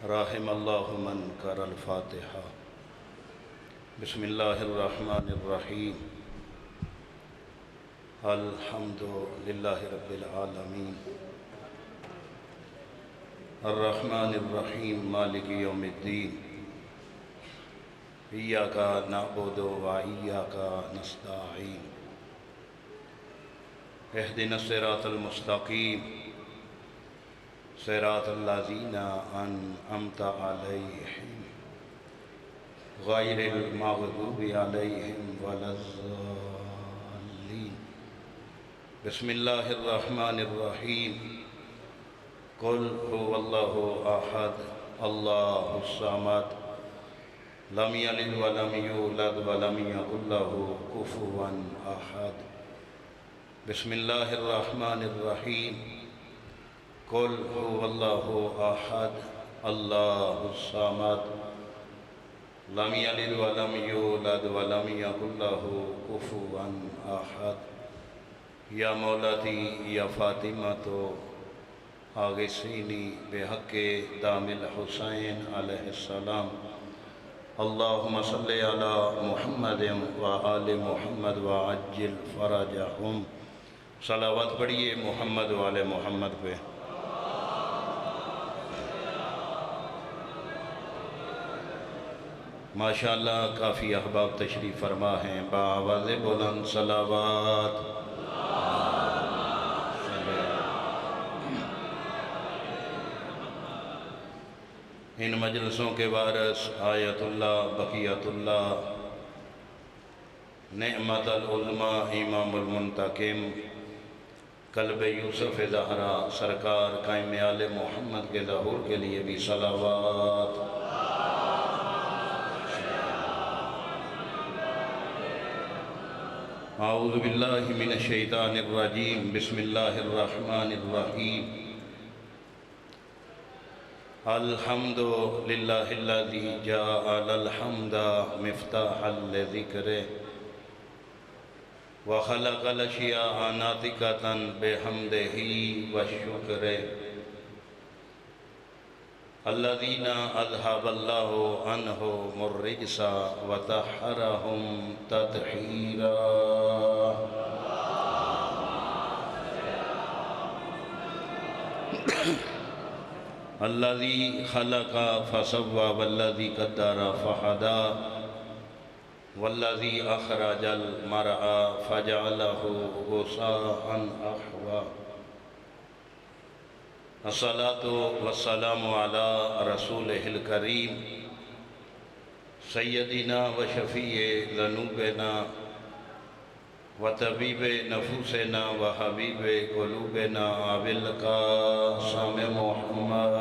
رحم اللہ من کر الفاتحہ۔ بسم اللہ الرحمن الرحیم۔ الحمد للہ رب العالمین، الرحمن الرحیم، مالک یوم الدین، ایاک نعبد و ایاک نستعین، اہدنا الصراط المستقیم، صراط الذین انعمت علیہم غیر المغضوب علیہم ولا الضالین۔ بسم اللہ الرحمن الرحیم۔ قل هو اللہ احد اللہ الصمد لم یلد ولم یولد ولم یکن له کفوا احد۔ بسم اللہ الرحمن الرحیم۔ قل هو اللہ احد اللہ الصمد لم یلد ولم یولد ولم یکن له کفوا احد۔ یا مولاتی یا فاطمۃ آغثینی بحق دام الحسین علیہ السلام۔ اللہم صلی علی محمد و آل محمد وعجل فرجہم۔ صلوات پڑھیے محمد و آل محمد پہ۔ ماشاءاللہ کافی احباب تشریف فرما ہیں، بآواز بلند صلوات۔ ان مجلسوں کے وارث آیت اللہ، بقیت اللہ، نعمت العظمیٰ، امام المنتقم، قلب یوسف زہرا سرکار قائم آل محمد کے ظہور کے لیے بھی صلوات۔ اعوذ باللہ من الشیطان الرجیم، بسم اللہ الرحمن الرحیم۔ الحمد للہ الذی جعل الحمد مفتاحا لذکرہ وخلق الاشیاء ناطقۃ بحمدہ وشکرہ۔ الذین اذھب اللہ عنہم الرجس وطہرہم تطہیرا۔ الذی خلق فسوى والذی قدر فہدی والذی اخرج المرعى فجعلہ غثاء احوى۔ الصلاة والسلام علی رسولہ الکریم سیدنا و شفیع ذنوبنا و طبیب نفوسنا و حبیب قلوبنا ابی القاسم محمد۔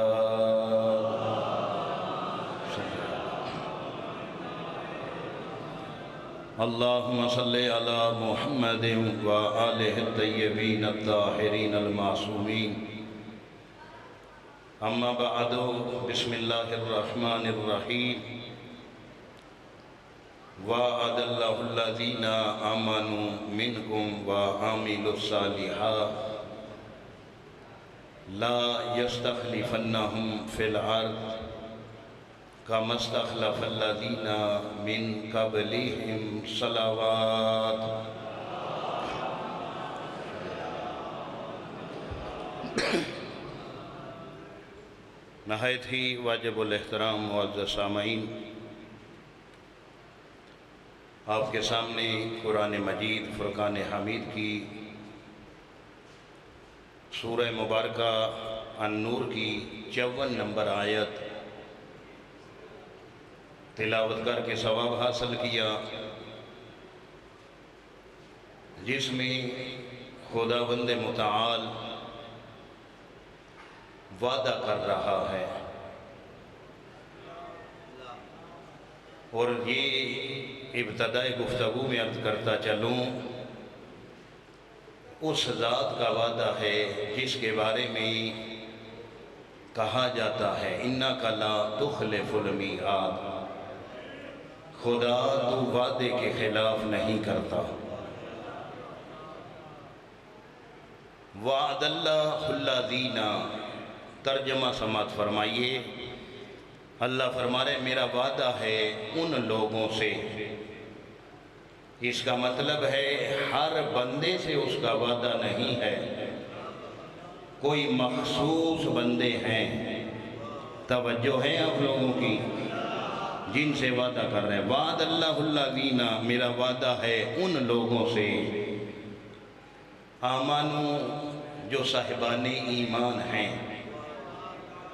اللہم صلی علی محمد و آلہ الطیبین الطاہرین المعصومین۔ اما بعد، بسم اللہ الرحمن الرحیم۔ وعد اللہ الذین آمنوا منکم وعملوا الصالحات لا یستخلفنہم فی الارض کما استخلف الذین من قبلہم۔ صلوات۔ نہایت ہی واجب الاحترام معزز سامعین، آپ کے سامنے قرآن مجید فرقان حمید کی سورہ مبارکہ النور کی 54 نمبر آیت تلاوت کر کے ثواب حاصل کیا، جس میں خداوند متعال وعدہ کر رہا ہے، اور یہ ابتدائی گفتگو میں عرض کرتا چلوں، اس ذات کا وعدہ ہے جس کے بارے میں کہا جاتا ہے اِنَّكَ لَا تُخْلِفُ الْمِیعَادَ، خدا تو وعدے کے خلاف نہیں کرتا۔ وعد اللہ الذین، ترجمہ سماعت فرمائیے، اللہ فرما رہے میرا وعدہ ہے ان لوگوں سے، اس کا مطلب ہے ہر بندے سے اس کا وعدہ نہیں ہے، کوئی مخصوص بندے ہیں، توجہ ہے آپ لوگوں کی، جن سے وعدہ کر رہے ہیں۔ وعد اللہ الذین، میرا وعدہ ہے ان لوگوں سے، آمنو جو صاحبان ایمان ہیں،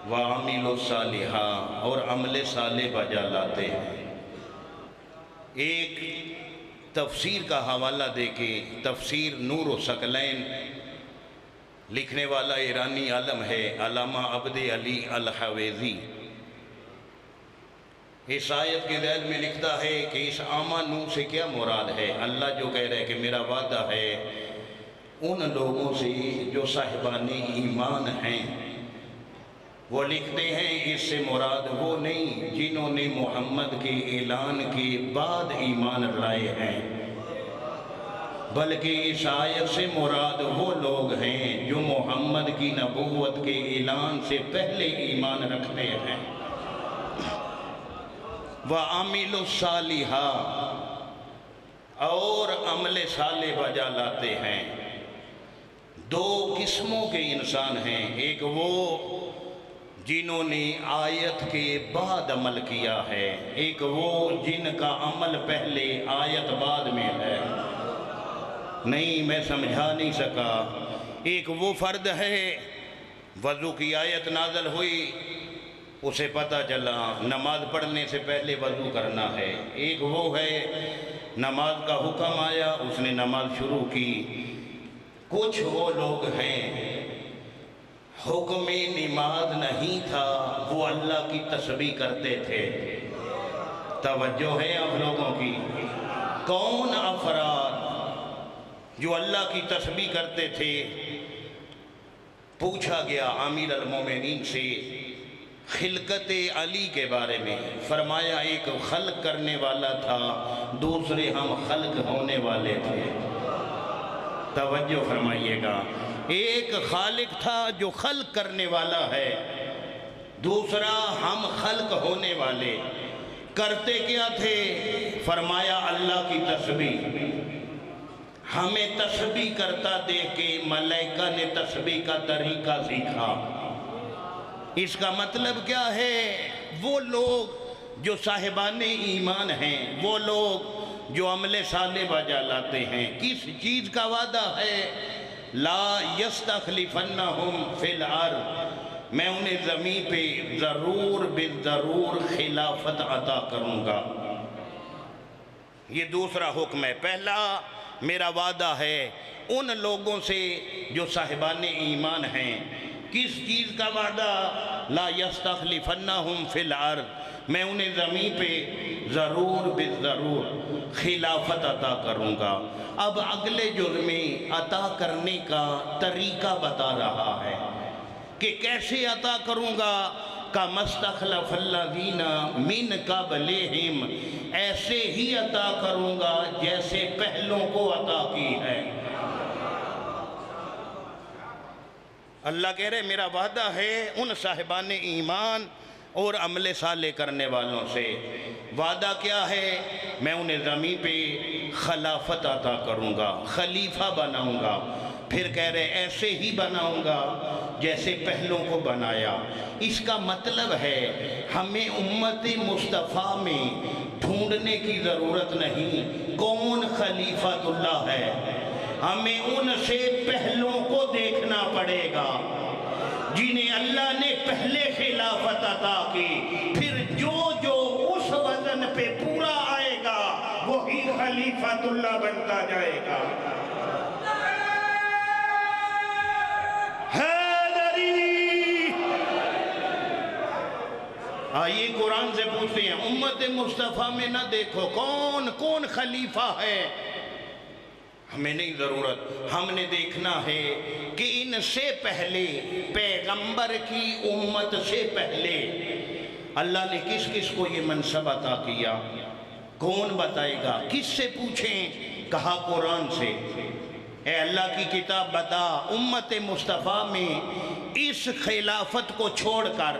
وعملوا الصالحات اور عمل صالح بجا لاتے ہیں۔ ایک تفسیر کا حوالہ دے کے، تفسیر نور الثقلین لکھنے والا ایرانی عالم ہے علامہ عبد علی الحویزی، اس آیت کے ذیل میں لکھتا ہے کہ اس آمنو سے کیا مراد ہے۔ اللہ جو کہہ رہے کہ میرا وعدہ ہے ان لوگوں سے جو صاحبان ایمان ہیں، وہ لکھتے ہیں اس سے مراد وہ نہیں جنہوں نے محمد کے اعلان کے بعد ایمان لائے ہیں، بلکہ اس آیت سے مراد وہ لوگ ہیں جو محمد کی نبوت کے اعلان سے پہلے ایمان رکھتے ہیں۔ وَعَمِلُوا الصَّالِحَاتِ اور عمل صالح بجا لاتے ہیں۔ دو قسموں کے انسان ہیں، ایک وہ جنہوں نے آیت کے بعد عمل کیا ہے، ایک وہ جن کا عمل پہلے آیت بعد میں ہے۔ نہیں میں سمجھا نہیں سکا۔ ایک وہ فرد ہے وضو کی آیت نازل ہوئی، اسے پتہ چلا نماز پڑھنے سے پہلے وضو کرنا ہے۔ ایک وہ ہے نماز کا حکم آیا، اس نے نماز شروع کی۔ کچھ وہ لوگ ہیں حکم نماز نہیں تھا، وہ اللہ کی تسبیح کرتے تھے۔ توجہ ہے آپ لوگوں کی؟ کون افراد جو اللہ کی تسبیح کرتے تھے؟ پوچھا گیا امیر المومنین سے خلقت علی کے بارے میں، فرمایا ایک خلق کرنے والا تھا، دوسرے ہم خلق ہونے والے تھے۔ توجہ فرمائیے گا، ایک خالق تھا جو خلق کرنے والا ہے، دوسرا ہم خلق ہونے والے۔ کرتے کیا تھے؟ فرمایا اللہ کی تسبیح۔ ہمیں تسبیح کرتا دیکھ کے ملائکہ نے تسبیح کا طریقہ سیکھا۔ اس کا مطلب کیا ہے؟ وہ لوگ جو صاحبان ایمان ہیں، وہ لوگ جو عمل صالح بجا لاتے ہیں، کس چیز کا وعدہ ہے؟ لا یستخلفنہم فی الارض، میں انہیں زمین پہ ضرور بالضرور خلافت عطا کروں گا۔ یہ دوسرا حکم ہے۔ پہلا میرا وعدہ ہے ان لوگوں سے جو صاحبان ایمان ہیں۔ کس چیز کا وعدہ؟ لا یستخلفنہم فی الارض، میں انہیں زمین پہ ضرور بالضرور خلافت عطا کروں گا۔ اب اگلے جزء میں عطا کرنے کا طریقہ بتا رہا ہے کہ کیسے عطا کروں گا۔ کَمَا اسْتَخْلَفَ الَّذِينَ مِن قَبْلِهِمْ، ایسے ہی عطا کروں گا جیسے پہلوں کو عطا کی ہے۔ اللہ کہہ رہے میرا وعدہ ہے ان صاحبان ایمان اور عمل صالح کرنے والوں سے۔ وعدہ کیا ہے؟ میں انہیں زمین پہ خلافت عطا کروں گا، خلیفہ بناؤں گا۔ پھر کہہ رہے ایسے ہی بناؤں گا جیسے پہلوں کو بنایا۔ اس کا مطلب ہے ہمیں امت مصطفیٰ میں ڈھونڈنے کی ضرورت نہیں کون خلیفۃ اللہ ہے، ہمیں ان سے پہلوں کو دیکھنا پڑے گا جنہیں اللہ نے پہلے خلافت عطا کی۔ پھر جو جو اس وزن پہ پورا آئے گا وہی خلیفۃ اللہ بنتا جائے گا۔ آئیے قرآن سے پوچھتے ہیں امت مصطفیٰ میں نہ دیکھو کون کون خلیفہ ہے، ہمیں نہیں ضرورت، ہم نے دیکھنا ہے کہ ان سے پہلے پیغمبر کی امت سے پہلے اللہ نے کس کس کو یہ منصب عطا کیا، کون بتائے گا؟ کس سے پوچھیں؟ کہا قرآن سے۔ اے اللہ کی کتاب بتا امت مصطفیٰ میں اس خلافت کو چھوڑ کر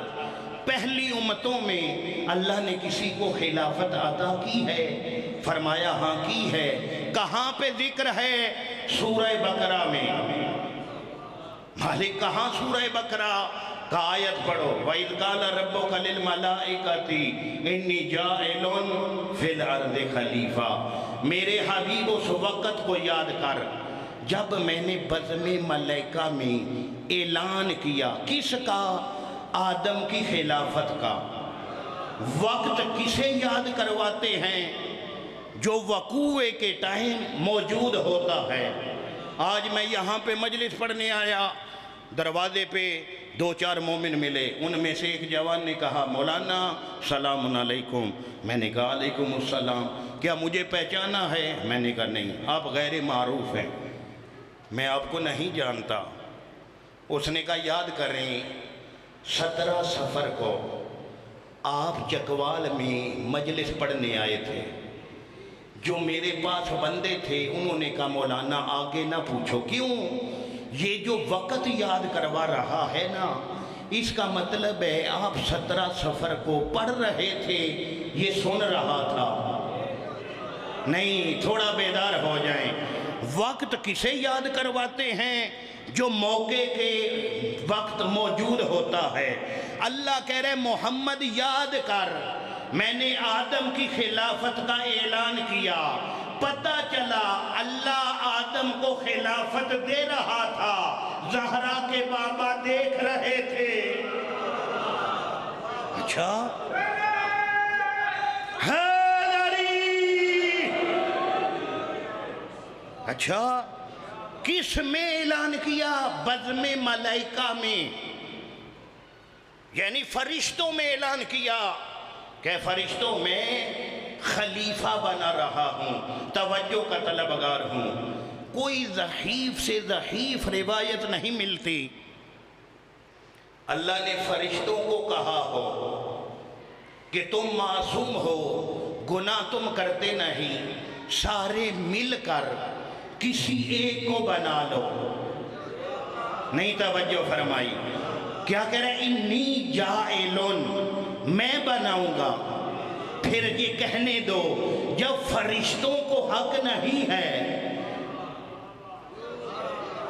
پہلی امتوں میں اللہ نے کسی کو خلافت عطا کی ہے؟ فرمایا ہاں کی ہے۔ کہاں پہ ذکر ہے؟ سورہ بقرہ میں۔ مالک کہاں سورہ بقرہ کا آیت پڑھو، وَإِذْ قَالَ رَبُّكَ لِلْمَلَائِكَةِ إِنِّي جَاعِلٌ فِي الْأَرْضِ خَلِيفَةً۔ میرے حبیب اس وقت کو یاد کر جب میں نے بزم ملائکہ میں اعلان کیا، کس کا؟ آدم کی خلافت کا۔ وقت کسے یاد کرواتے ہیں؟ جو وقوع کے ٹائم موجود ہوتا ہے۔ آج میں یہاں پہ مجلس پڑھنے آیا، دروازے پہ دو چار مومن ملے، ان میں سے ایک جوان نے کہا مولانا سلام علیکم۔ میں نے کہا علیکم السلام، کیا مجھے پہچانا ہے؟ میں نے کہا نہیں، آپ غیر معروف ہیں، میں آپ کو نہیں جانتا۔ اس نے کہا یاد کریں 17 صفر کو آپ چکوال میں مجلس پڑھنے آئے تھے، جو میرے پاس بندے تھے انہوں نے کہا مولانا آگے نہ پوچھو۔ کیوں؟ یہ جو وقت یاد کروا رہا ہے نا، اس کا مطلب ہے آپ 17 صفر کو پڑھ رہے تھے، یہ سن رہا تھا۔ نہیں، تھوڑا بیدار ہو جائیں۔ وقت کسے یاد کرواتے ہیں؟ جو موقع کے وقت موجود ہوتا ہے۔ اللہ کہہ رہے محمد یاد کر، میں نے آدم کی خلافت کا اعلان کیا، پتہ چلا اللہ آدم کو خلافت دے رہا تھا، زہرا کے بابا دیکھ رہے تھے۔ اچھا اچھا، کس میں اعلان کیا؟ بزم ملائکہ میں، یعنی فرشتوں میں اعلان کیا کہ فرشتوں میں خلیفہ بنا رہا ہوں، توجہ کا طلبگار ہوں۔ کوئی ضعیف سے ضعیف روایت نہیں ملتی اللہ نے فرشتوں کو کہا ہو کہ تم معصوم ہو، گناہ تم کرتے نہیں، سارے مل کر کسی ایک کو بنا لو۔ نہیں توجہ فرمائی، کیا کہہ رہے؟ انی جاعلن، میں بناؤں گا۔ پھر یہ کہنے دو جب فرشتوں کو حق نہیں ہے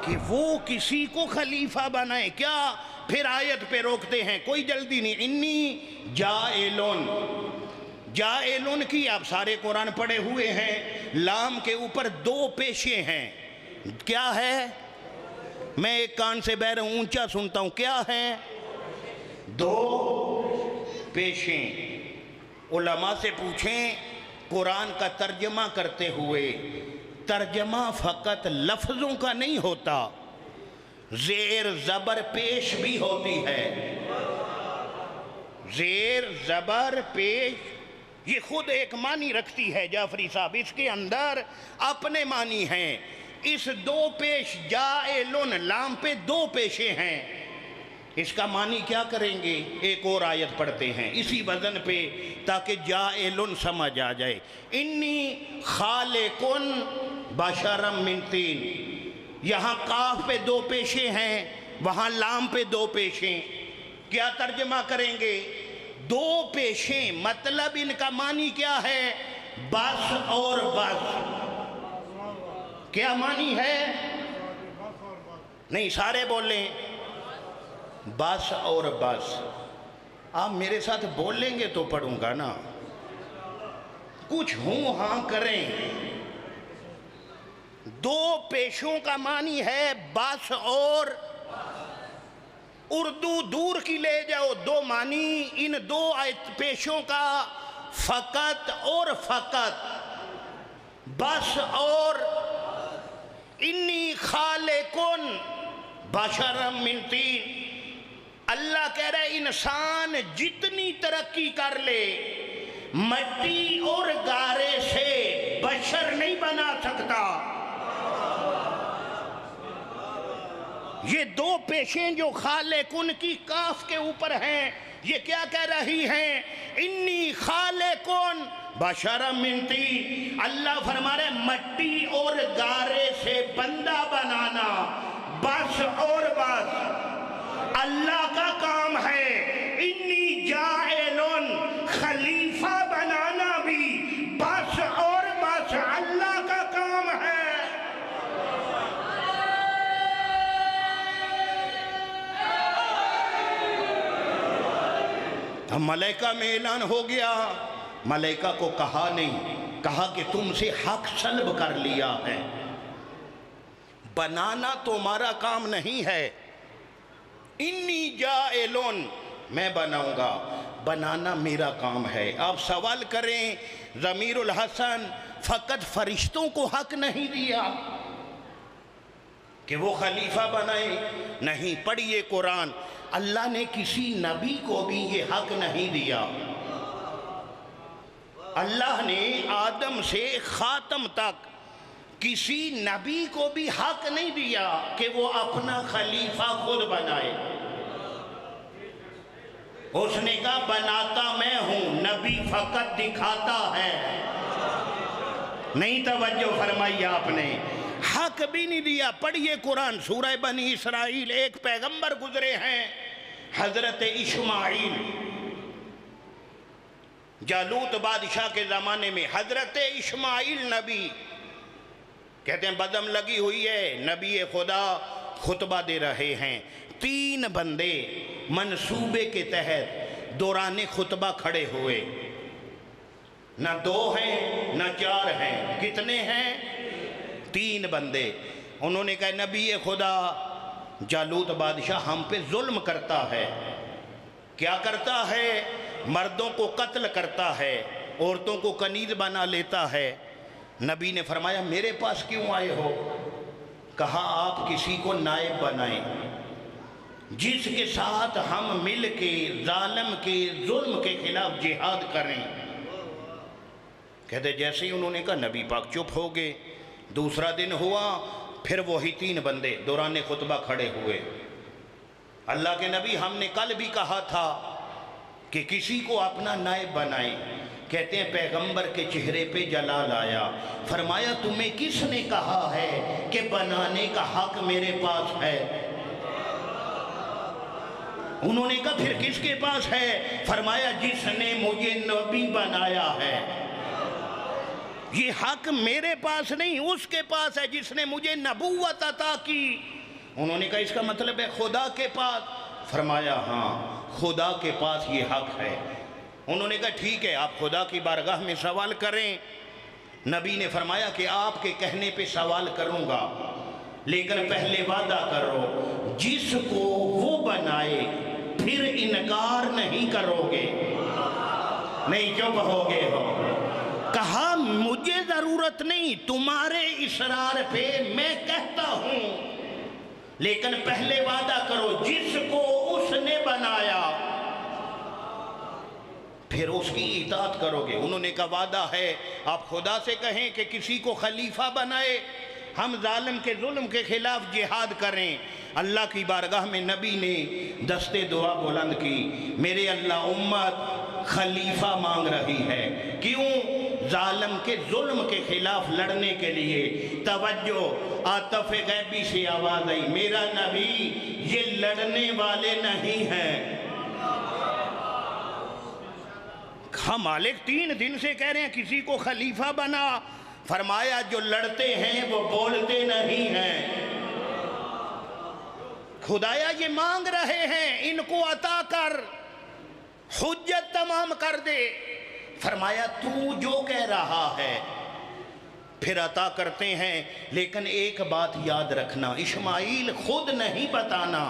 کہ وہ کسی کو خلیفہ بنائیں، کیا پھر آیت پہ روکتے ہیں؟ کوئی جلدی نہیں۔ انی جاعلن، جاعلن کی آپ سارے قرآن پڑھے ہوئے ہیں، لام کے اوپر 2 پیشیں ہیں۔ کیا ہے؟ میں ایک کان سے بہر اونچا سنتا ہوں، کیا ہے؟ 2 پیشیں۔ علماء سے پوچھیں قرآن کا ترجمہ کرتے ہوئے، ترجمہ فقط لفظوں کا نہیں ہوتا، زیر زبر پیش بھی ہوتی ہے۔ زیر زبر پیش یہ خود ایک معنی رکھتی ہے جعفری صاحب، اس کے اندر اپنے معنی ہیں۔ اس 2 پیش جاعلن، لام پہ 2 پیشیں ہیں، اس کا معنی کیا کریں گے؟ ایک اور آیت پڑھتے ہیں اسی وزن پہ تاکہ جاعلن سمجھ آ جائے۔ انی خالقن بشرا من طین، یہاں قاف پہ 2 پیشیں ہیں، وہاں لام پہ 2 پیشیں۔ کیا ترجمہ کریں گے؟ 2 پیشیں، مطلب ان کا معنی کیا ہے؟ بس اور بس۔ کیا معنی ہے؟ نہیں سارے بولیں، بس اور بس۔ آپ میرے ساتھ بولیں گے تو پڑھوں گا نا، کچھ ہوں ہاں کریں۔ 2 پیشوں کا معنی ہے بس اور، اردو دور کی لے جاؤ، 2 معنی ان 2 پیشوں کا فقط اور فقط، بس اور۔ انی خالقن بشرا من طین، اللہ کہہ رہے انسان جتنی ترقی کر لے مٹی اور گارے سے بشر نہیں بنا سکتا۔ یہ 2 پیشیں جو خالقن کی کاف کے اوپر ہیں، یہ کیا کہہ رہی ہیں؟ انی خالقن بشرا من طین، اللہ فرما رہے مٹی اور گارے سے بندہ بنانا، بس اور بس اللہ کا کام ہے۔ انی اب ملائکہ میں اعلان ہو گیا، ملائکہ کو کہا نہیں، کہا کہ تم سے حق سلب کر لیا ہے، بنانا تمہارا کام نہیں ہے، انی جائلون، میں بناؤں گا، بنانا میرا کام ہے۔ آپ سوال کریں ضمیر الحسن فقط فرشتوں کو حق نہیں دیا کہ وہ خلیفہ بنائے؟ نہیں، پڑھیے قرآن، اللہ نے کسی نبی کو بھی یہ حق نہیں دیا۔ اللہ نے آدم سے خاتم تک کسی نبی کو بھی حق نہیں دیا کہ وہ اپنا خلیفہ خود بنائے۔ اس نے کہا بناتا میں ہوں، نبی فقط دکھاتا ہے۔ نہیں توجہ فرمائی آپ نے، حق بھی نہیں دیا۔ پڑھیے قرآن، سورہ بنی اسرائیل، ایک پیغمبر گزرے ہیں حضرت اسماعیل، جالوت بادشاہ کے زمانے میں حضرت اسماعیل نبی، کہتے ہیں بدم لگی ہوئی ہے، نبی خدا خطبہ دے رہے ہیں، 3 بندے منصوبے کے تحت دوران خطبہ کھڑے ہوئے، نہ 2 ہیں نہ 4 ہیں، کتنے ہیں؟ 3 بندے۔ انہوں نے کہا نبی خدا جالوت بادشاہ ہم پہ ظلم کرتا ہے۔ کیا کرتا ہے؟ مردوں کو قتل کرتا ہے، عورتوں کو کنیز بنا لیتا ہے۔ نبی نے فرمایا میرے پاس کیوں آئے ہو؟ کہا آپ کسی کو نائب بنائیں جس کے ساتھ ہم مل کے ظالم کے ظلم کے خلاف جہاد کریں۔ کہتے جیسے ہی انہوں نے کہا نبی پاک چپ ہو گئے۔ دوسرا دن ہوا، پھر وہی 3 بندے دوران خطبہ کھڑے ہوئے۔ اللہ کے نبی ہم نے کل بھی کہا تھا کہ کسی کو اپنا نائب بنائیں۔ کہتے ہیں پیغمبر کے چہرے پہ جلال آیا، فرمایا تمہیں کس نے کہا ہے کہ بنانے کا حق میرے پاس ہے؟ انہوں نے کہا پھر کس کے پاس ہے؟ فرمایا جس نے مجھے نبی بنایا ہے۔ یہ حق میرے پاس نہیں، اس کے پاس ہے جس نے مجھے نبوت عطا کی۔ انہوں نے کہا اس کا مطلب ہے خدا کے پاس؟ فرمایا ہاں، خدا کے پاس یہ حق ہے۔ انہوں نے کہا ٹھیک ہے، آپ خدا کی بارگاہ میں سوال کریں۔ نبی نے فرمایا کہ آپ کے کہنے پہ سوال کروں گا، لیکن پہلے وعدہ کرو جس کو وہ بنائے پھر انکار نہیں کرو گے، نہیں چپ ہو گئے ہو۔ کہا مجھے ضرورت نہیں، تمہارے اصرار پہ میں کہتا ہوں، لیکن پہلے وعدہ کرو جس کو اس نے بنایا پھر اس کی اطاعت کرو گے۔ انہوں نے کہا وعدہ ہے، آپ خدا سے کہیں کہ کسی کو خلیفہ بنائے، ہم ظالم کے ظلم کے خلاف جہاد کریں۔ اللہ کی بارگاہ میں نبی نے دستے دعا بلند کی، میرے اللہ امت خلیفہ مانگ رہی ہے، کیوں؟ ظالم کے ظلم کے خلاف لڑنے کے لیے۔ توجہ، عاطف غیبی سے آواز آئی، میرا نبی یہ لڑنے والے نہیں ہیں۔ ہم مالک 3 دن سے کہہ رہے ہیں کسی کو خلیفہ بنا، فرمایا جو لڑتے ہیں وہ بولتے نہیں ہیں۔ خدایا یہ مانگ رہے ہیں، ان کو عطا کر، حجت تمام کر دے۔ فرمایا تو جو کہہ رہا ہے پھر عطا کرتے ہیں، لیکن ایک بات یاد رکھنا، اسماعیل خود نہیں بتانا،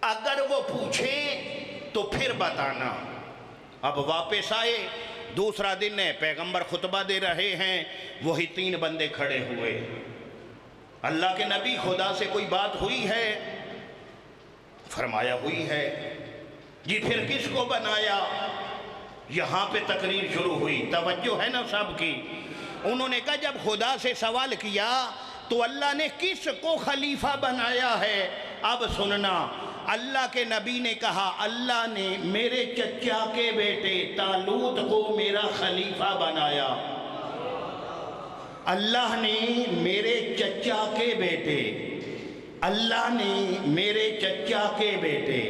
اگر وہ پوچھے تو پھر بتانا۔ اب واپس آئے، دوسرا دن ہے، پیغمبر خطبہ دے رہے ہیں، وہی 3 بندے کھڑے ہوئے۔ اللہ کے نبی خدا سے کوئی بات ہوئی ہے؟ فرمایا ہوئی ہے۔ جی پھر کس کو بنایا؟ یہاں پہ تقریر شروع ہوئی، توجہ ہے نا سب کی۔ انہوں نے کہا جب خدا سے سوال کیا تو اللہ نے کس کو خلیفہ بنایا ہے؟ اب سننا، اللہ کے نبی نے کہا اللہ نے میرے چچا کے بیٹے طالوت کو میرا خلیفہ بنایا۔ اللہ نے میرے چچا کے بیٹے، اللہ نے میرے چچا کے بیٹے،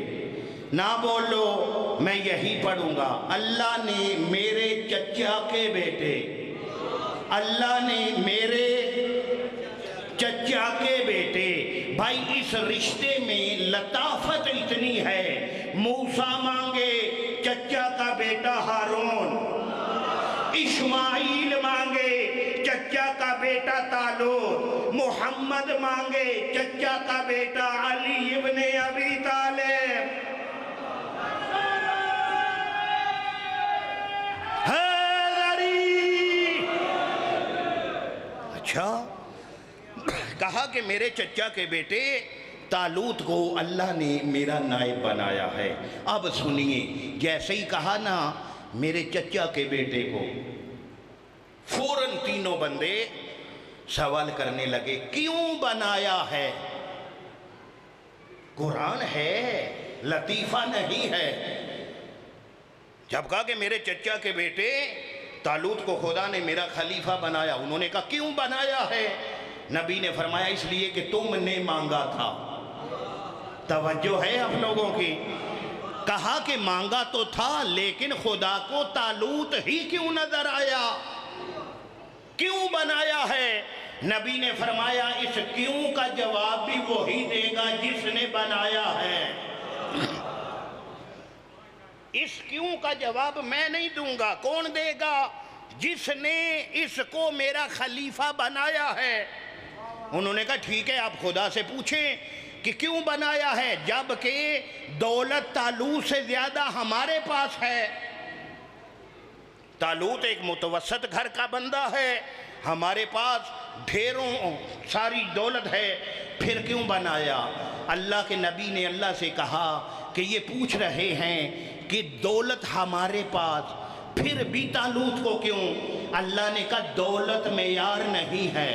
نہ بولو میں یہی پڑھوں گا، اللہ نے میرے چچا کے بیٹے، اللہ نے میرے چچا کے بیٹے بھائی اس رشتے میں لطافت اتنی ہے، موسیٰ مانگے چچا کا بیٹا ہارون، اسماعیل مانگے چچا کا بیٹا طالوت، محمد مانگے چچا کا بیٹا علی ابن ابی طالب۔ اچھا کہا کہ میرے چچا کے بیٹے طالوت کو اللہ نے میرا نائب بنایا ہے۔ اب سنیے، جیسے ہی کہا نا میرے چچا کے بیٹے کو، فوراً تینوں بندے سوال کرنے لگے کیوں بنایا ہے؟ قرآن ہے، لطیفہ نہیں ہے۔ جب کہا کہ میرے چچا کے بیٹے طالوت کو خدا نے میرا خلیفہ بنایا، انہوں نے کہا کیوں بنایا ہے؟ نبی نے فرمایا اس لیے کہ تم نے مانگا تھا۔ توجہ ہے آپ لوگوں کی؟ کہا کہ مانگا تو تھا، لیکن خدا کو طالوت ہی کیوں نظر آیا؟ کیوں بنایا ہے؟ نبی نے فرمایا اس کیوں کا جواب بھی وہی دے گا جس نے بنایا ہے۔ اس کیوں کا جواب میں نہیں دوں گا، کون دے گا؟ جس نے اس کو میرا خلیفہ بنایا ہے۔ انہوں نے کہا ٹھیک ہے، آپ خدا سے پوچھیں کہ کیوں بنایا ہے، جبکہ دولت طالوت سے زیادہ ہمارے پاس ہے۔ طالوت ایک متوسط گھر کا بندہ ہے، ہمارے پاس ڈھیروں ساری دولت ہے، پھر کیوں بنایا؟ اللہ کے نبی نے اللہ سے کہا کہ یہ پوچھ رہے ہیں کہ دولت ہمارے پاس، پھر بھی طالوت کو کیوں؟ اللہ نے کہا دولت معیار نہیں ہے۔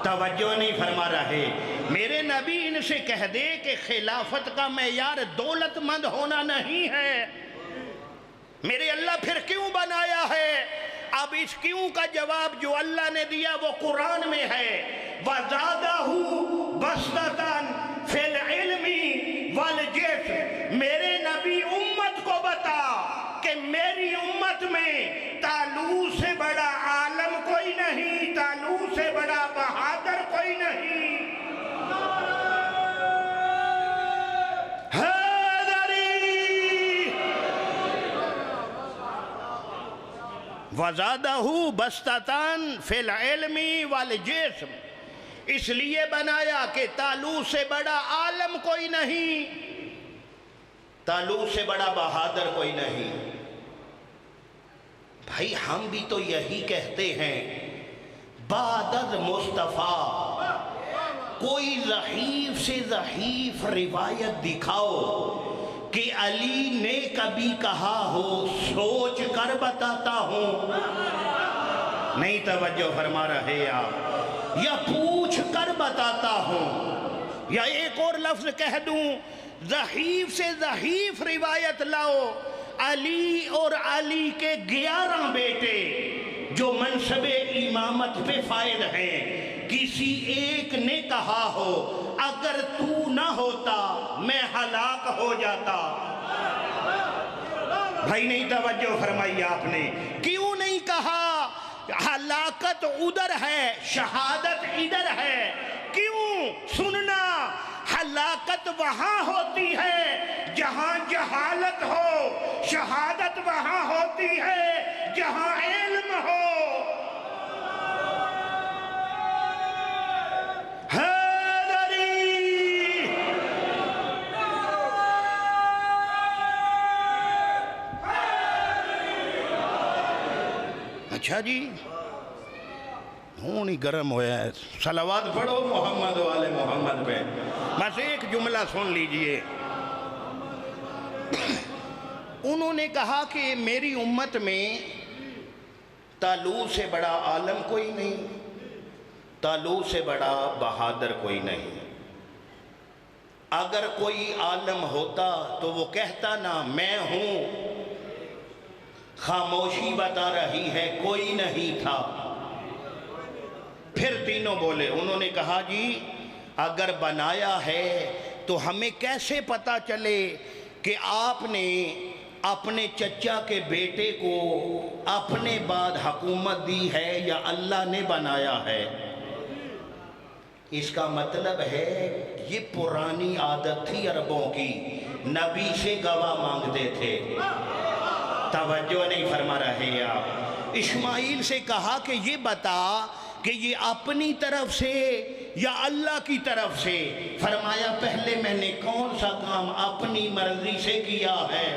توجہ نہیں فرما رہے؟ میرے نبی ان سے کہہ دے کہ خلافت کا معیار دولت مند ہونا نہیں ہے۔ میرے اللہ پھر کیوں بنایا ہے؟ اب اس کیوں کا جواب جو اللہ نے دیا وہ قرآن میں ہے، وَزَادَهُ بَسْطَةً فِي الْعِلْمِ وَالْجِسْمِ۔ میرے نبی امت کو بتا کہ میری امت میں طالوت سے بڑا عالم کوئی نہیں، طالوت سے بڑا بہادر کوئی نہیں۔ وَزَادَهُ بَسْطَةً فِي الْعِلْمِ وَالْجِسْمِ، اس لیے بنایا کہ طالوت سے بڑا عالم کوئی نہیں، طالوت سے بڑا بہادر کوئی نہیں۔ بھائی ہم بھی تو یہی کہتے ہیں، بعد از مصطفیٰ کوئی ضعیف سے ضعیف روایت دکھاؤ کہ علی نے کبھی کہا ہو سوچ کر بتاتا ہوں۔ نہیں توجہ فرما رہے آپ؟ یا پوچھ کر بتاتا ہوں، یا ایک اور لفظ کہہ دوں، ضعیف سے ضعیف روایت لاؤ، علی اور علی کے 11 بیٹے جو منصب امامت پہ فائد ہیں، کسی ایک نے کہا ہو اگر تو نہ ہوتا میں ہلاک ہو جاتا۔ بھائی نہیں توجہ فرمائی آپ نے؟ کیوں نہیں کہا ہلاکت ادھر ہے شہادت ادھر ہے؟ کیوں؟ سننا، ہلاکت وہاں ہوتی ہے جہاں جہالت ہو، شہادت وہاں ہوتی ہے جہاں علم ہو۔ اچھا جی، ہونی گرم ہویا ہے، صلوات پڑھو محمد والے محمد پہ۔ بس ایک جملہ سن لیجئے۔ انہوں نے کہا کہ میری امت میں طالوت سے بڑا عالم کوئی نہیں، طالوت سے بڑا بہادر کوئی نہیں۔ اگر کوئی عالم ہوتا تو وہ کہتا نا میں ہوں، خاموشی بتا رہی ہے کوئی نہیں تھا۔ پھر تینوں بولے، انہوں نے کہا جی اگر بنایا ہے تو ہمیں کیسے پتا چلے کہ آپ نے اپنے چچا کے بیٹے کو اپنے بعد حکومت دی ہے یا اللہ نے بنایا ہے؟ اس کا مطلب ہے یہ پرانی عادت تھی عربوں کی، نبی سے گواہ مانگتے تھے۔ توجہ نہیں فرما رہے آپ؟ اسماعیل سے کہا کہ یہ بتا کہ یہ اپنی طرف سے یا اللہ کی طرف سے؟ فرمایا پہلے میں نے کون سا کام اپنی مرضی سے کیا ہے؟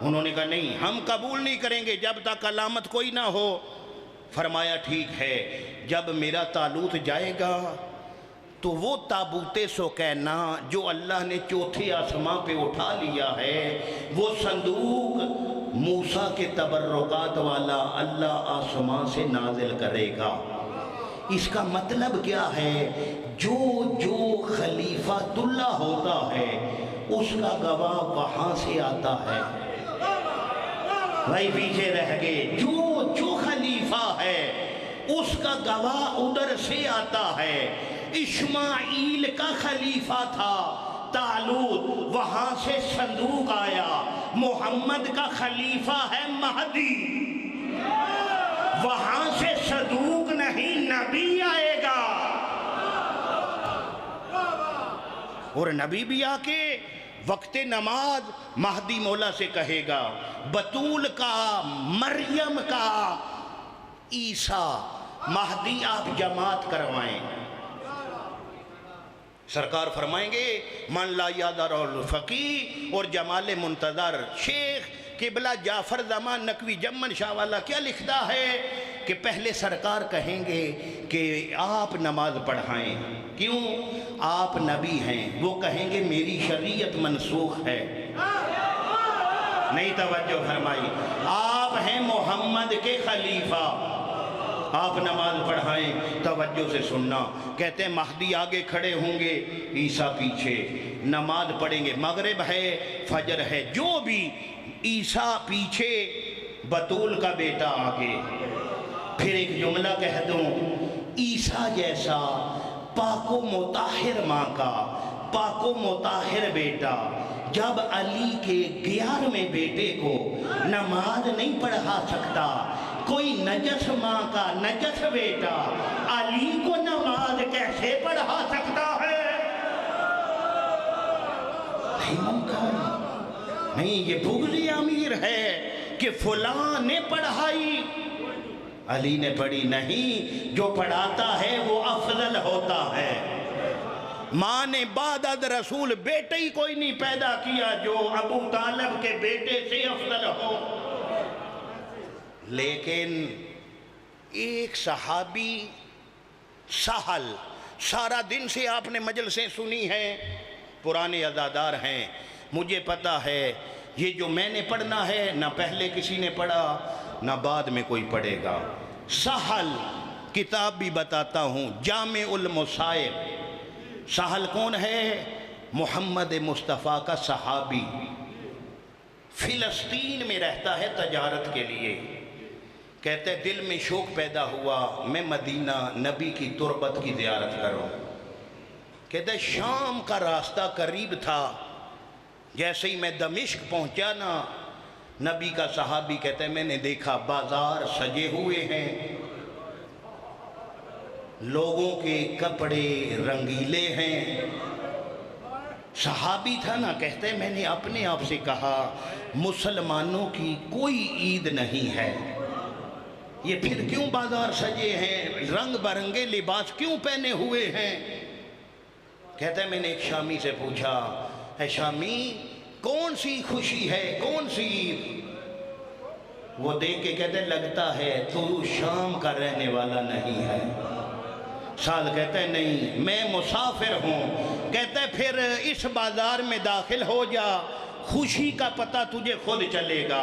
انہوں نے کہا نہیں، ہم قبول نہیں کریں گے جب تک علامت کوئی نہ ہو۔ فرمایا ٹھیک ہے، جب میرا طالوت جائے گا تو وہ تابوت سکینہ جو اللہ نے چوتھے آسمان پہ اٹھا لیا ہے، وہ صندوق موسیٰ کے تبرکات والا اللہ آسمان سے نازل کرے گا۔ اس کا مطلب کیا ہے؟ جو جو خلیفۃ اللہ ہوتا ہے اس کا گواہ وہاں سے آتا ہے۔ بھائی پیچھے رہ گئے، جو جو خلیفہ ہے اس کا گواہ ادھر سے آتا ہے۔ اسماعیل کا خلیفہ تھا طالوت، وہاں سے صندوق آیا۔ محمد کا خلیفہ ہے مہدی، وہاں سے صندوق نہیں نبی آئے گا، اور نبی بھی آ کے وقت نماز مہدی مولا سے کہے گا بطول کا، مریم کا، عیسیٰ، مہدی آپ جماعت کروائیں۔ سرکار فرمائیں گے من لا یادر الفقی اور جمال منتظر۔ شیخ قبلہ جعفر زمان نقوی جمن شاہ والا کیا لکھتا ہے کہ پہلے سرکار کہیں گے کہ آپ نماز پڑھائیں، کیوں؟ آپ نبی ہیں۔ وہ کہیں گے میری شریعت منسوخ ہے۔ نہیں توجہ فرمائی؟ آپ ہیں محمد کے خلیفہ، آپ نماز پڑھائیں۔ توجہ سے سننا، کہتے ہیں مہدی آگے کھڑے ہوں گے، عیسیٰ پیچھے، نماز پڑھیں گے، مغرب ہے فجر ہے، جو بھی، عیسیٰ پیچھے، بطول کا بیٹا آگے۔ پھر ایک جملہ کہہ دوں، عیسیٰ جیسا پاک و مطہر ماں کا، پاک و مطہر بیٹا جب علی کے 11ویں بیٹے کو نماز نہیں پڑھا سکتا، کوئی نجس ماں کا نجس بیٹا علی کو نماز کیسے پڑھا سکتا ہے؟ نہیں ممکن، نہیں، یہ بغضی امیر ہے کہ فلاں نے پڑھائی، علی نے پڑھی نہیں۔ جو پڑھاتا ہے وہ افضل ہوتا ہے۔ ماں نے بعد از رسول بیٹے ہی کوئی نہیں پیدا کیا جو ابو طالب کے بیٹے سے افضل ہو۔ لیکن ایک صحابی سہل، سارا دن سے آپ نے مجلسیں سنی ہیں، پرانے عزادار ہیں، مجھے پتا ہے یہ جو میں نے پڑھنا ہے نہ پہلے کسی نے پڑھا نہ بعد میں کوئی پڑھے گا۔ سہل، کتاب بھی بتاتا ہوں، جامع المصائب۔ سہل کون ہے؟ محمد مصطفیٰ کا صحابی، فلسطین میں رہتا ہے تجارت کے لیے۔ کہتے دل میں شوق پیدا ہوا میں مدینہ نبی کی تربت کی زیارت کروں۔ کہتے شام کا راستہ قریب تھا، جیسے ہی میں دمشق پہنچا نا، نبی کا صحابی کہتے میں نے دیکھا بازار سجے ہوئے ہیں، لوگوں کے کپڑے رنگیلے ہیں۔ صحابی تھا نا، کہتے میں نے اپنے آپ سے کہا مسلمانوں کی کوئی عید نہیں ہے، یہ پھر کیوں بازار سجے ہیں، رنگ برنگے لباس کیوں پہنے ہوئے ہیں؟ کہتے میں نے ایک شامی سے پوچھا اے شامی کون سی خوشی ہے، کون سی عید؟ وہ دیکھ کے کہتے لگتا ہے تو شام کا رہنے والا نہیں ہے۔ سعد کہتا ہے نہیں میں مسافر ہوں۔ کہتا ہے پھر اس بازار میں داخل ہو جا، خوشی کا پتہ تجھے خود چلے گا۔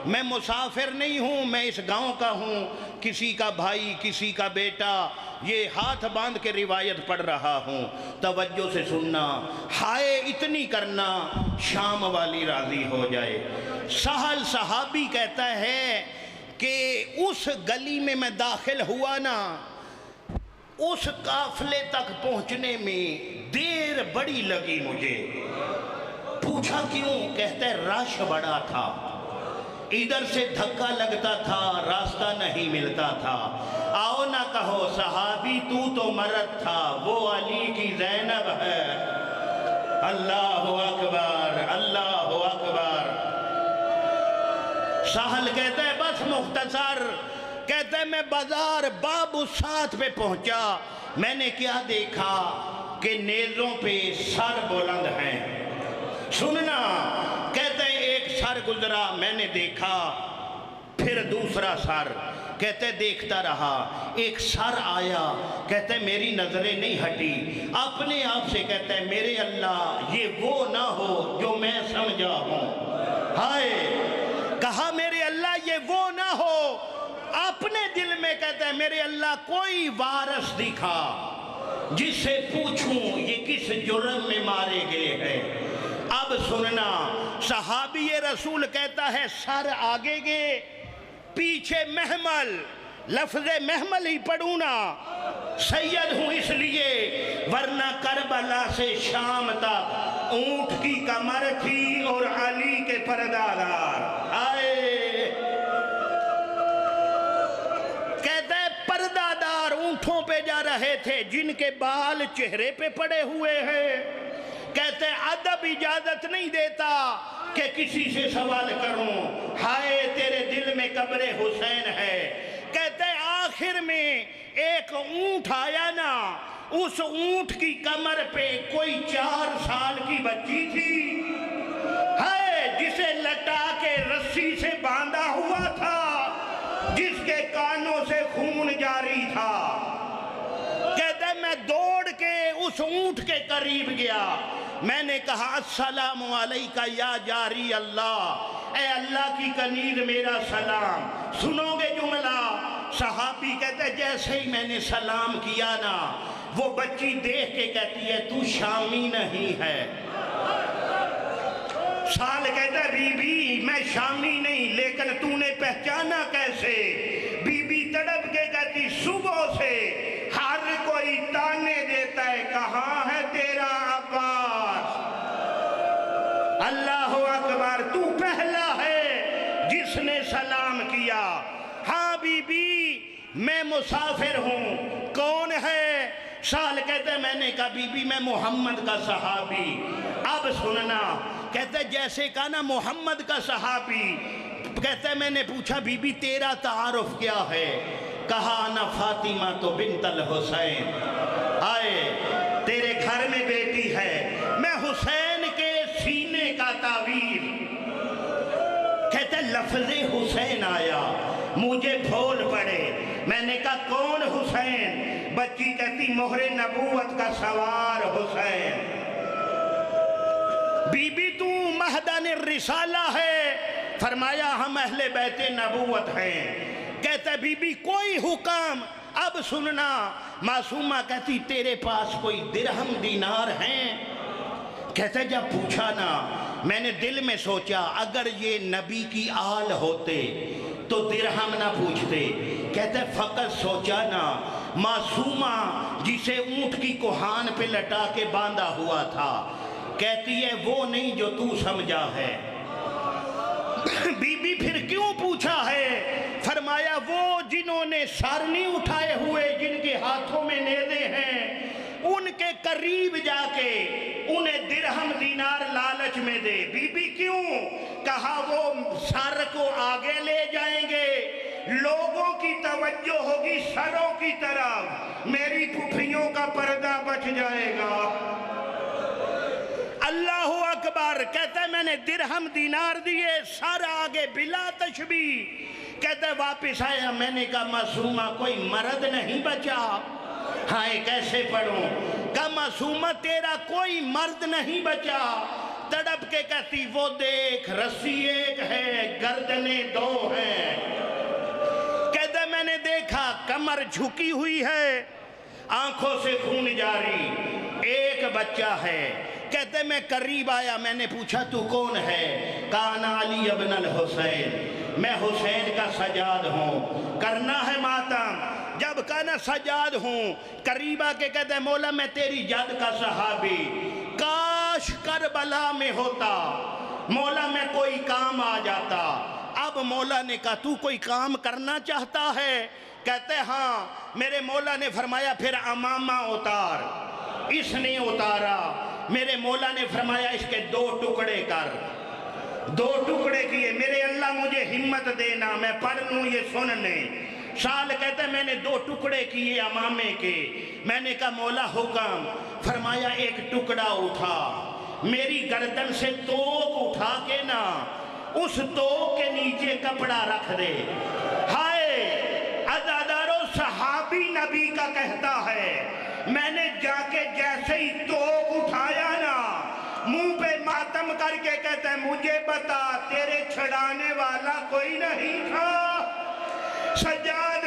میں مسافر نہیں ہوں، میں اس گاؤں کا ہوں، کسی کا بھائی کسی کا بیٹا، یہ ہاتھ باندھ کے روایت پڑھ رہا ہوں۔ توجہ سے سننا، ہائے اتنی کرنا شام والی راضی ہو جائے۔ سہل صحابی کہتا ہے کہ اس گلی میں داخل ہوا نا، اس قافلے تک پہنچنے میں دیر بڑی لگی مجھے۔ پوچھا کیوں؟ کہتا ہے رش بڑا تھا، ادھر سے دھکا لگتا تھا، راستہ نہیں ملتا تھا۔ آؤ نہ کہو صحابی تو مرد تھا، وہ علی کی زینب ہے۔ اللہ اکبر، اللہ اکبر۔ سہل کہتا ہے بس مختصر، کہتا ہے میں بازار باب السات پہ پہنچا، میں نے کیا دیکھا کہ نیزوں پہ سر بلند ہیں۔ سننا، کہتے ہیں ایک سر گزرا، میں نے دیکھا، پھر دوسرا سر، کہتے دیکھتا رہا، ایک سر آیا، کہتے میری نظریں نہیں ہٹی، اپنے آپ سے کہتا ہے میرے اللہ یہ وہ نہ ہو جو میں سمجھا ہوں۔ ہائے، کہا میرے اللہ یہ وہ نہ ہو، اپنے دل میں کہتا ہے میرے اللہ کوئی وارث دکھا جس سے پوچھوں یہ کس جرم میں مارے گئے ہیں۔ اب سننا، صحابی رسول کہتا ہے سر آگے گئے، پیچھے محمل، لفظ محمل ہی پڑھوں نا، سید ہوں اس لیے، ورنہ کربلا سے شام تک اونٹ کی کمر تھی اور علی کے پردادار۔ آئے، کہتا ہے پردادار اونٹوں پہ جا رہے تھے جن کے بال چہرے پہ پڑے ہوئے ہیں۔ کہتے ادب اجازت نہیں دیتا کہ کسی سے سوال کروں، ہائے تیرے دل میں قبر حسین ہے۔ کہتے آخر میں ایک اونٹ آیا نا، اس اونٹ کی کمر پہ کوئی 4 سال کی بچی تھی، ہائے جسے لٹا کے رسی سے باندھا ہوا تھا، جس کے کانوں سے خون جاری تھا۔ کہتے میں دوڑ کے اس اونٹ کے قریب گیا، میں نے کہا السلام علیکہ یا جاری اللہ، اے اللہ کی کنیز میرا سلام، سنو گے جملہ؟ صحابی کہتے جیسے ہی میں نے سلام کیا نا، وہ بچی دیکھ کے کہتی ہے تو شامی نہیں ہے۔ سال کہتا ہے بی بی میں شامی نہیں، لیکن تو نے پہچانا کیسے؟ بی بی تڑپ کے کہتی صبح سے ہر کوئی تانے دیتا ہے کہاں ہے تیرا عباس۔ اللہ اکبر، تو پہلا ہے جس نے سلام کیا۔ ہاں بی بی میں مسافر ہوں، کون ہے؟ سال کہتے ہیں میں نے کہا بی بی میں محمد کا صحابی۔ اب سننا، کہتے جیسے کہا نا محمد کا صحابی، کہتے میں نے پوچھا بی بی تیرا تعارف کیا ہے؟ کہا انا فاطمہ تو بنت الحسین، آئے تیرے گھر میں بیٹی ہے، میں حسین کے سینے کا تعویر۔ کہتے لفظ حسین آیا، مجھے بھول پڑے، میں نے کہا کون حسین؟ بچی کہتی مہر نبوت کا سوار حسین۔ بی بی تو مہدن الرسالہ ہے؟ فرمایا ہم اہل بیت نبوت ہیں۔ کہتا بی بی کوئی حکم؟ اب سننا، معصومہ کہتی تیرے پاس کوئی درہم دینار ہیں؟ کہتا جب پوچھا نا، میں نے دل میں سوچا اگر یہ نبی کی آل ہوتے تو درہم نہ پوچھتے۔ کہتے فقط سوچا نا، معصومہ جسے اونٹ کی کوہان پہ لٹا کے باندھا ہوا تھا، کہتی ہے وہ نہیں جو تو سمجھا ہے۔ بی بی پھر کیوں پوچھا ہے؟ فرمایا وہ جنہوں نے سر نہیں اٹھائے ہوئے، جن کے ہاتھوں میں نیزے ہیں، ان کے قریب جا کے انہیں درہم دینار لالچ میں دے۔ بی بی کیوں؟ کہا وہ سر کو آگے لے جائیں گے، لوگوں کی توجہ ہوگی سروں کی طرف، میری پھپھیوں کا پردہ بچ جائے گا۔ اللہ اکبر، کہتے میں نے درہم دینار دیے، سر آگے بلا تشبیہ۔ کہتے واپس آیا، میں نے کہا معصومہ کوئی مرد نہیں بچا؟ ہائے کیسے پڑھوں؟ کہا معصومہ تیرا کوئی مرد نہیں بچا۔ تڑپ کے کہتی وہ دیکھ رسی ایک ہے، گردنیں 2 ہیں۔ کہتے میں نے دیکھا کمر جھکی ہوئی ہے، آنکھوں سے خون جاری، ایک بچہ ہے۔ کہتے میں قریب آیا، میں نے پوچھا تو کون ہے؟ کانا علی ابن الحسین، میں حسین کا سجاد ہوں، کرنا ہے ماتم۔ جب کہنا سجاد ہوں، قریب آ کے کہتے مولا میں تیری جد کا صحابی، کاش کربلا میں ہوتا، مولا میں کوئی کام آ جاتا۔ اب اب مولا نے کہا تو کوئی کام کرنا چاہتا ہے؟ کہتے ہاں۔ میرے مولا نے فرمایا پھر امامہ اتار۔ اس نے اتارا۔ میرے مولا نے فرمایا اس کے 2 ٹکڑے کر۔ 2 ٹکڑے کیے۔ میرے اللہ مجھے ہمت دینا، میں پڑھ لوں یہ سن لیں۔ شال کہتے ہیں میں نے 2 ٹکڑے کیے امامے کے۔ میں نے کہا مولا حکم۔ فرمایا ایک ٹکڑا اٹھا، میری گردن سے توق اٹھا کے نا اس توق کے نیچے کپڑا رکھ دے۔ ہائے عزادارو، صحابی نبی کا کہتا ہے میں نے جا کے جیسے ہی توق اٹھایا نا، منہ پہ ماتم کر کے کہتا ہے مجھے بتا تیرے چھڑانے والا کوئی نہیں تھا؟ سجاد